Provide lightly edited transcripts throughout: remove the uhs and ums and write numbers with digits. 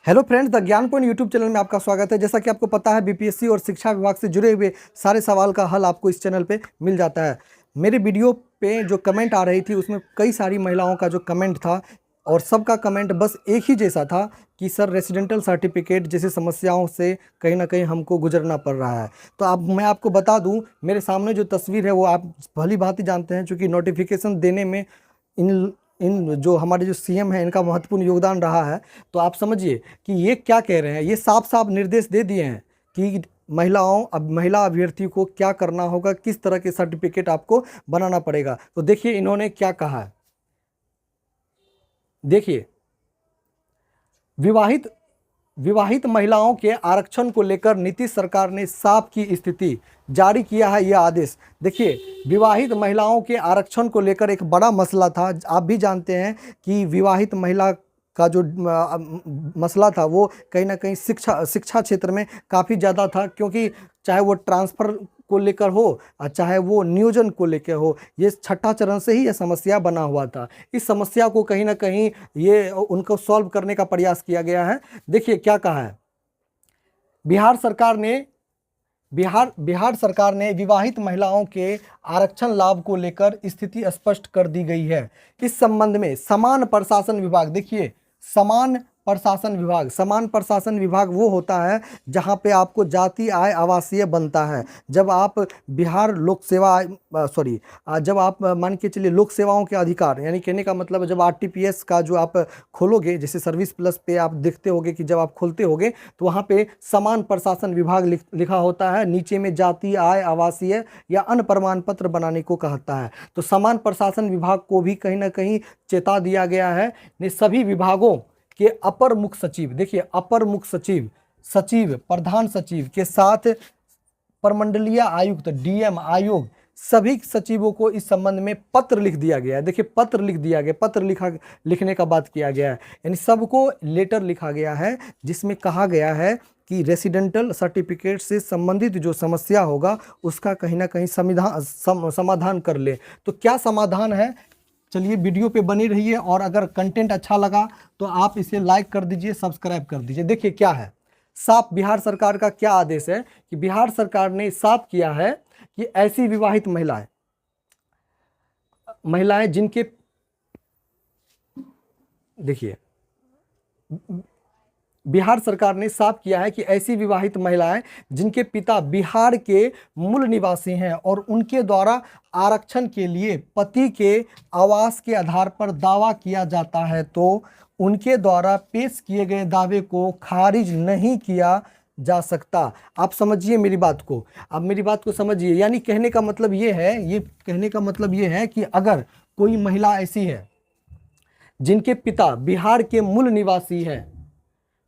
Hello friends, the ज्ञान point YouTube channel में आपका स्वागत है। जैसा कि आपको पता है, बीपीएससी और शिक्षा विभाग से जुड़े हुए सारे सवाल का हल आपको इस चैनल पे मिल जाता है। मेरे वीडियो पे जो कमेंट आ रही थी उसमें कई सारी महिलाओं का जो कमेंट था और सबका कमेंट बस एक ही जैसा था कि सर रेसिडेंटल सर्टिफिकेट जैसी समस्याओं से कहीं ना कहीं हमको गुजरना पड़ रहा है। तो अब मैं आपको बता दूं, मेरे सामने जो तस्वीर है वो आप भली भांति जानते हैं, चूँकि नोटिफिकेशन देने में इन इन जो हमारे जो सीएम हैं इनका महत्वपूर्ण योगदान रहा है। तो आप समझिए कि ये क्या कह रहे हैं। ये साफ साफ निर्देश दे दिए हैं कि महिला अभ्यर्थी को क्या करना होगा, किस तरह के सर्टिफिकेट आपको बनाना पड़ेगा। तो देखिए इन्होंने क्या कहा है। देखिए, विवाहित विवाहित महिलाओं के आरक्षण को लेकर नीतीश सरकार ने साफ की स्थिति, जारी किया है यह आदेश। देखिए, विवाहित महिलाओं के आरक्षण को लेकर एक बड़ा मसला था। आप भी जानते हैं कि विवाहित महिला का जो मसला था वो कहीं ना कहीं शिक्षा क्षेत्र में काफ़ी ज़्यादा था, क्योंकि चाहे वो ट्रांसफ़र को लेकर हो और चाहे वो नियोजन को लेकर हो, ये छठा चरण से ही यह समस्या बना हुआ था। इस समस्या को कहीं ना कहीं ये उनको सॉल्व करने का प्रयास किया गया है। देखिए क्या कहा है। बिहार सरकार ने विवाहित महिलाओं के आरक्षण लाभ को लेकर स्थिति स्पष्ट कर दी गई है। इस संबंध में समान प्रशासन विभाग, देखिए समान प्रशासन विभाग वो होता है जहां पे आपको जाति आय आवासीय बनता है। जब आप बिहार लोक सेवा जब आप मान के चलिए लोक सेवाओं के अधिकार, यानी कहने का मतलब जब आरटीपीएस का जो आप खोलोगे, जैसे सर्विस प्लस पे आप देखते होगे कि जब आप खोलते होगे तो वहाँ पे समान प्रशासन विभाग लिखा होता है। नीचे में जाति आय आवासीय या अन्य प्रमाण पत्र बनाने को कहता है। तो समान प्रशासन विभाग को भी कहीं ना कहीं चेता दिया गया है। सभी विभागों के अपर मुख्य सचिव, देखिए अपर मुख्य सचिव, प्रधान सचिव के साथ प्रमंडलीय आयुक्त, डीएम आयोग, सभी सचिवों को इस संबंध में पत्र लिख दिया गया है। देखिए पत्र लिखने का बात किया गया है, यानी सबको लेटर लिखा गया है जिसमें कहा गया है कि रेसिडेंटल सर्टिफिकेट से संबंधित जो समस्या होगा उसका कहीं ना कहीं समाधान कर ले। तो क्या समाधान है, चलिए वीडियो पे बनी रहिए, और अगर कंटेंट अच्छा लगा तो आप इसे लाइक कर दीजिए, सब्सक्राइब कर दीजिए। देखिए क्या है, साफ बिहार सरकार का क्या आदेश है कि बिहार सरकार ने साफ किया है कि ऐसी विवाहित महिलाएं जिनके, देखिए बिहार सरकार ने साफ किया है कि ऐसी विवाहित महिलाएं जिनके पिता बिहार के मूल निवासी हैं और उनके द्वारा आरक्षण के लिए पति के आवास के आधार पर दावा किया जाता है तो उनके द्वारा पेश किए गए दावे को खारिज नहीं किया जा सकता। आप समझिए मेरी बात को, आप मेरी बात को समझिए। यानी कहने का मतलब ये है कि अगर कोई महिला ऐसी है जिनके पिता बिहार के मूल निवासी हैं,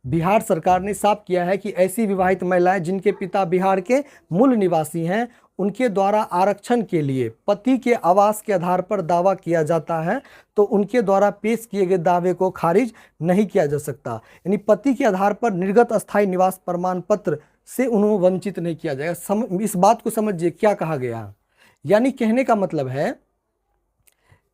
बिहार सरकार ने साफ किया है कि ऐसी विवाहित महिलाएं जिनके पिता बिहार के मूल निवासी हैं, उनके द्वारा आरक्षण के लिए पति के आवास के आधार पर दावा किया जाता है तो उनके द्वारा पेश किए गए दावे को खारिज नहीं किया जा सकता। यानी पति के आधार पर निर्गत अस्थायी निवास प्रमाण पत्र से उन्हें वंचित नहीं किया जाएगा। इस बात को समझिए क्या कहा गया। यानी कहने का मतलब है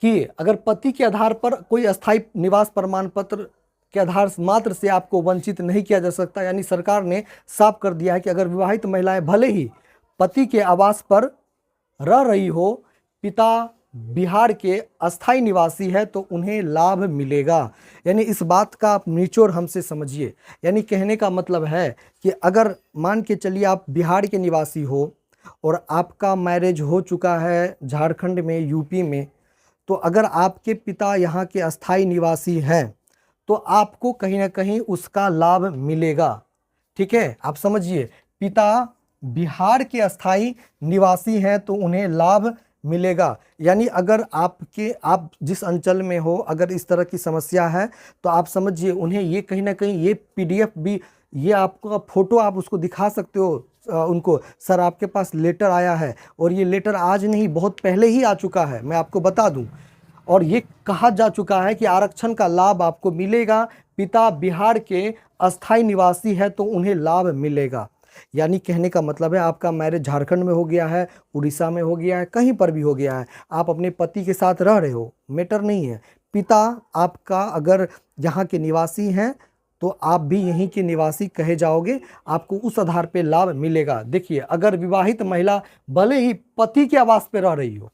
कि अगर पति के आधार पर कोई अस्थायी निवास प्रमाण पत्र के आधार मात्र से आपको वंचित नहीं किया जा सकता। यानी सरकार ने साफ कर दिया है कि अगर विवाहित महिलाएं भले ही पति के आवास पर रह रही हो, पिता बिहार के अस्थायी निवासी है तो उन्हें लाभ मिलेगा। यानी इस बात का आप निचोड़ हमसे समझिए। यानी कहने का मतलब है कि अगर मान के चलिए आप बिहार के निवासी हो और आपका मैरिज हो चुका है झारखंड में, यूपी में, तो अगर आपके पिता यहाँ के अस्थायी निवासी हैं तो आपको कहीं ना कहीं उसका लाभ मिलेगा। ठीक है, आप समझिए, पिता बिहार के अस्थायी निवासी हैं तो उन्हें लाभ मिलेगा। यानी अगर आप जिस अंचल में हो, अगर इस तरह की समस्या है तो आप समझिए उन्हें ये कहीं ना कहीं ये पीडीएफ भी, ये आपका फोटो आप उसको दिखा सकते हो उनको, सर आपके पास लेटर आया है, और ये लेटर आज नहीं बहुत पहले ही आ चुका है, मैं आपको बता दूं, और ये कहा जा चुका है कि आरक्षण का लाभ आपको मिलेगा, पिता बिहार के अस्थायी निवासी है तो उन्हें लाभ मिलेगा। यानी कहने का मतलब है आपका मैरिज झारखंड में हो गया है, उड़ीसा में हो गया है, कहीं पर भी हो गया है, आप अपने पति के साथ रह रहे हो, मैटर नहीं है। पिता आपका अगर यहाँ के निवासी हैं तो आप भी यहीं के निवासी कहे जाओगे, आपको उस आधार पे लाभ मिलेगा। देखिए, अगर विवाहित महिला भले ही पति के आवास पे रह रही हो,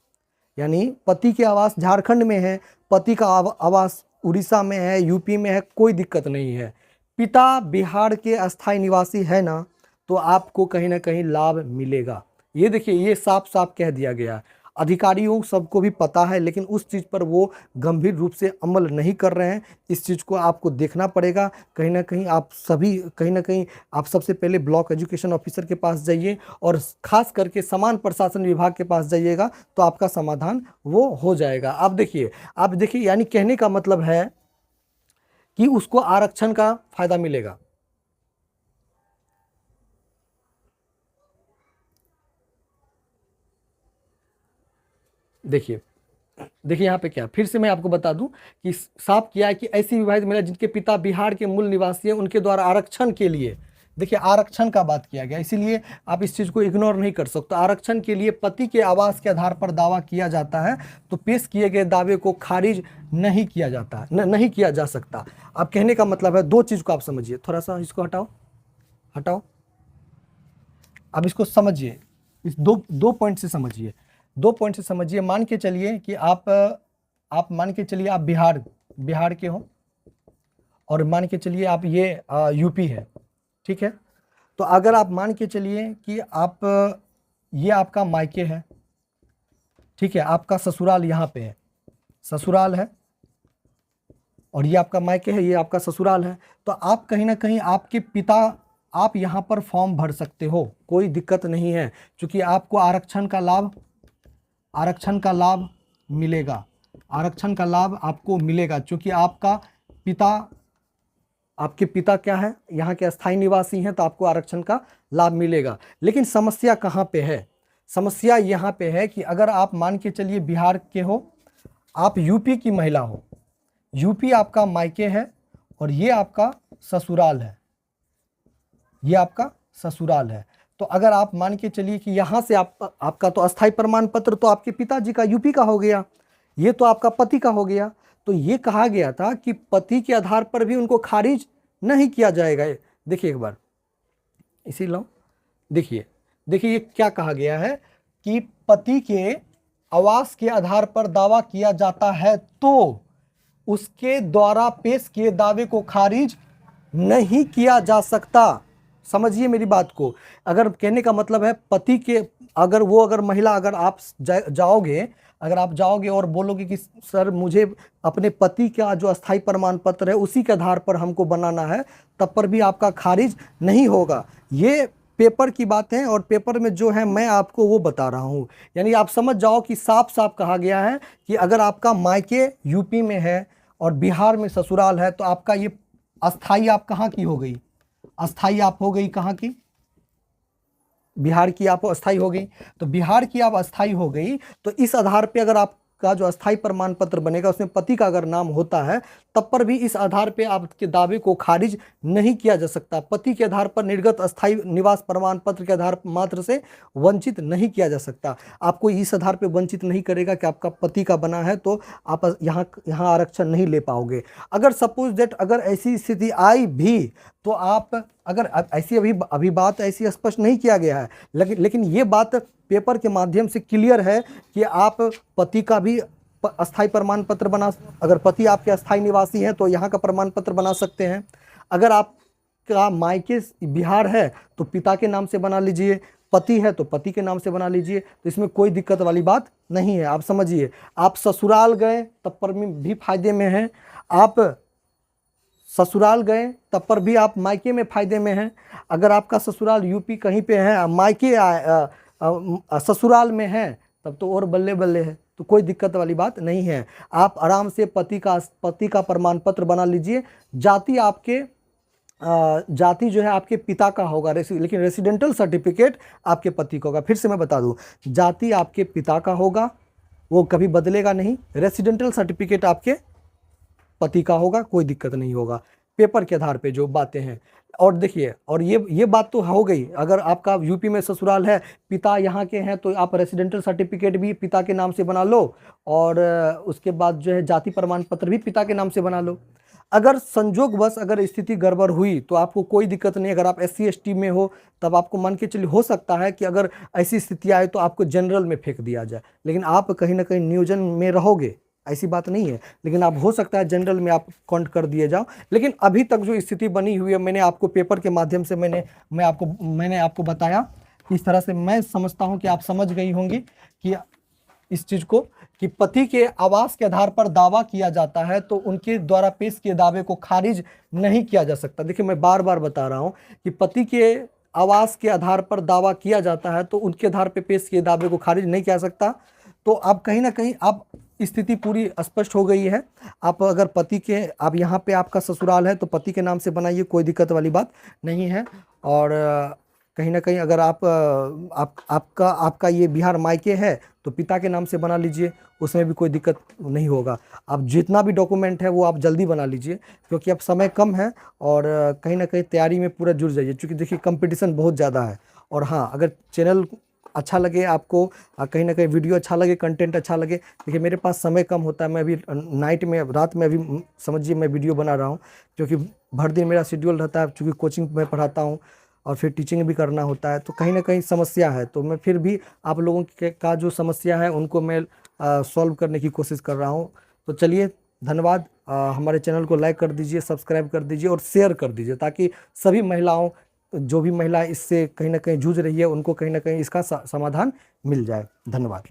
यानी पति के आवास झारखंड में है, पति का आवास उड़ीसा में है, यूपी में है, कोई दिक्कत नहीं है, पिता बिहार के अस्थायी निवासी है ना, तो आपको कहीं ना कहीं लाभ मिलेगा। ये देखिए, ये साफ साफ कह दिया गया। अधिकारियों सबको भी पता है, लेकिन उस चीज़ पर वो गंभीर रूप से अमल नहीं कर रहे हैं। इस चीज़ को आपको देखना पड़ेगा। कहीं ना कहीं आप सभी, कहीं ना कहीं आप सबसे पहले ब्लॉक एजुकेशन ऑफिसर के पास जाइए और खास करके समान प्रशासन विभाग के पास जाइएगा, तो आपका समाधान वो हो जाएगा। आप देखिए, यानी कहने का मतलब है कि उसको आरक्षण का फायदा मिलेगा। देखिए यहाँ पे क्या, फिर से मैं आपको बता दूं कि साफ किया है कि ऐसी विवाहित महिला जिनके पिता बिहार के मूल निवासी हैं, उनके द्वारा आरक्षण के लिए, देखिए आरक्षण का बात किया गया, इसीलिए आप इस चीज़ को इग्नोर नहीं कर सकते। आरक्षण के लिए पति के आवास के आधार पर दावा किया जाता है, तो पेश किए गए दावे को खारिज नहीं किया जाता, नहीं किया जा सकता। अब कहने का मतलब है, दो चीज़ को आप समझिए, थोड़ा सा इसको हटाओ, अब इसको समझिए, इस दो पॉइंट से समझिए, मान के चलिए कि आप मान के चलिए आप बिहार के हो, और मान के चलिए आप ये यूपी है, ठीक है। तो अगर आप मान के चलिए कि आप ये आपका मायके है, ठीक है, आपका ससुराल यहाँ पे है, ससुराल है, और ये आपका मायके है, ये आपका ससुराल है, तो आप कहीं ना कहीं आपके पिता, आप यहाँ पर फॉर्म भर सकते हो, कोई दिक्कत नहीं है, क्योंकि आपको आरक्षण का लाभ मिलेगा, आरक्षण का लाभ आपको मिलेगा, क्योंकि आपके पिता क्या है, यहाँ के अस्थायी निवासी हैं, तो आपको आरक्षण का लाभ मिलेगा। लेकिन समस्या कहाँ पे है? समस्या यहाँ पे है कि अगर आप मान के चलिए बिहार के हो, आप यूपी की महिला हो, यूपी आपका मायके है, और ये आपका ससुराल है, ये आपका ससुराल है। तो अगर आप मान के चलिए कि यहाँ से आपका तो अस्थायी प्रमाण पत्र तो आपके पिताजी का यूपी का हो गया, ये तो आपका पति का हो गया, तो ये कहा गया था कि पति के आधार पर भी उनको खारिज नहीं किया जाएगा। देखिए एक बार इसी लो, देखिए ये क्या कहा गया है कि पति के आवास के आधार पर दावा किया जाता है तो उसके द्वारा पेश किए दावे को खारिज नहीं किया जा सकता। समझिए मेरी बात को। अगर कहने का मतलब है, पति के अगर महिला, अगर आप जाओगे और बोलोगे कि सर मुझे अपने पति का जो अस्थायी प्रमाण पत्र है उसी के आधार पर हमको बनाना है, तब पर भी आपका खारिज नहीं होगा। ये पेपर की बात है, और पेपर में जो है मैं आपको वो बता रहा हूँ। यानी आप समझ जाओ कि साफ साफ कहा गया है कि अगर आपका मायके यूपी में है और बिहार में ससुराल है, तो आपका ये अस्थाई आप कहाँ की हो गई? अस्थाई आप हो गई कहाँ की? बिहार की आप अस्थाई हो गई। तो बिहार की आप अस्थाई हो गई, तो इस आधार पे अगर आपका जो अस्थाई प्रमाण पत्र बनेगा उसमें पति का अगर नाम होता है, तब पर भी इस आधार पे आपके दावे को खारिज नहीं किया जा सकता। पति के आधार पर निर्गत अस्थाई निवास प्रमाण पत्र के आधार मात्र से वंचित नहीं किया जा सकता। आपको इस आधार पे वंचित नहीं करेगा कि आपका पति का बना है तो आप यहाँ आरक्षण नहीं ले पाओगे। अगर सपोज दैट अगर ऐसी स्थिति आई भी, तो आप अगर ऐसी अभी बात ऐसी स्पष्ट नहीं किया गया है, लेकिन ये बात पेपर के माध्यम से क्लियर है कि आप पति का भी अस्थाई प्रमाण पत्र अगर पति आपके अस्थाई निवासी हैं तो यहाँ का प्रमाण पत्र बना सकते हैं। अगर आपका मायके बिहार है तो पिता के नाम से बना लीजिए, पति है तो पति के नाम से बना लीजिए, तो इसमें कोई दिक्कत वाली बात नहीं है। आप समझिए, आप ससुराल गए तब पर भी फायदे में हैं, आप ससुराल गए तब पर भी आप मायके में फ़ायदे में हैं। अगर आपका ससुराल यूपी कहीं पे है, मायके ससुराल में है, तब तो और बल्ले बल्ले है, तो कोई दिक्कत वाली बात नहीं है। आप आराम से पति का प्रमाण पत्र बना लीजिए। जाति जो है आपके पिता का होगा, लेकिन रेसिडेंटल सर्टिफिकेट आपके पति का होगा। फिर से मैं बता दूं, जाति आपके पिता का होगा, वो कभी बदलेगा नहीं। रेसिडेंटल सर्टिफिकेट आपके पति का होगा, कोई दिक्कत नहीं होगा पेपर के आधार पे जो बातें हैं। और देखिए, और ये बात तो हो गई, अगर आपका यूपी में ससुराल है, पिता यहाँ के हैं, तो आप रेसिडेंटल सर्टिफिकेट भी पिता के नाम से बना लो, और उसके बाद जो है जाति प्रमाण पत्र भी पिता के नाम से बना लो। अगर संजोगवश अगर स्थिति गड़बड़ हुई तो आपको कोई दिक्कत नहीं। अगर आप SC ST में हो तब आपको मान के चलिए हो सकता है कि अगर ऐसी स्थिति आए तो आपको जनरल में फेंक दिया जाए, लेकिन आप कहीं ना कहीं नियोजन में रहोगे, ऐसी बात नहीं है, लेकिन आप हो सकता है जनरल में आप काउंट कर दिए जाओ। लेकिन अभी तक जो स्थिति बनी हुई है, मैंने आपको पेपर के माध्यम से मैंने आपको बताया, इस तरह से मैं समझता हूं कि आप समझ गई होंगी कि इस चीज को, कि पति के आवास के आधार पर दावा किया जाता है तो उनके द्वारा पेश किए दावे को खारिज नहीं किया जा सकता। देखिए मैं बार बार बता रहा हूं कि पति के आवास के आधार पर दावा किया जाता है तो उनके आधार पर पेश किए दावे को खारिज नहीं किया सकता। तो अब कहीं ना कहीं अब स्थिति पूरी स्पष्ट हो गई है। आप अगर पति के, आप यहाँ पे आपका ससुराल है तो पति के नाम से बनाइए, कोई दिक्कत वाली बात नहीं है। और कहीं ना कहीं अगर आपका ये बिहार मायके है तो पिता के नाम से बना लीजिए, उसमें भी कोई दिक्कत नहीं होगा। आप जितना भी डॉक्यूमेंट है वो आप जल्दी बना लीजिए, क्योंकि अब समय कम है और कहीं ना कहीं तैयारी में पूरा जुड़ जाइए, क्योंकि देखिए कंपटीशन बहुत ज़्यादा है। और हाँ, अगर चैनल अच्छा लगे आपको, कहीं ना कहीं वीडियो अच्छा लगे, कंटेंट अच्छा लगे, देखिए मेरे पास समय कम होता है, मैं अभी नाइट में, रात में अभी समझिए मैं वीडियो बना रहा हूँ, क्योंकि भर दिन मेरा शेड्यूल रहता है, चूँकि कोचिंग में पढ़ाता हूँ और फिर टीचिंग भी करना होता है, तो कहीं ना कहीं समस्या है। तो मैं फिर भी आप लोगों का जो समस्या है उनको मैं सॉल्व करने की कोशिश कर रहा हूँ। तो चलिए, धन्यवाद। हमारे चैनल को लाइक कर दीजिए, सब्सक्राइब कर दीजिए और शेयर कर दीजिए, ताकि सभी महिलाओं, जो भी महिला इससे कहीं ना कहीं जूझ रही है, उनको कहीं ना कहीं इसका समाधान मिल जाए। धन्यवाद।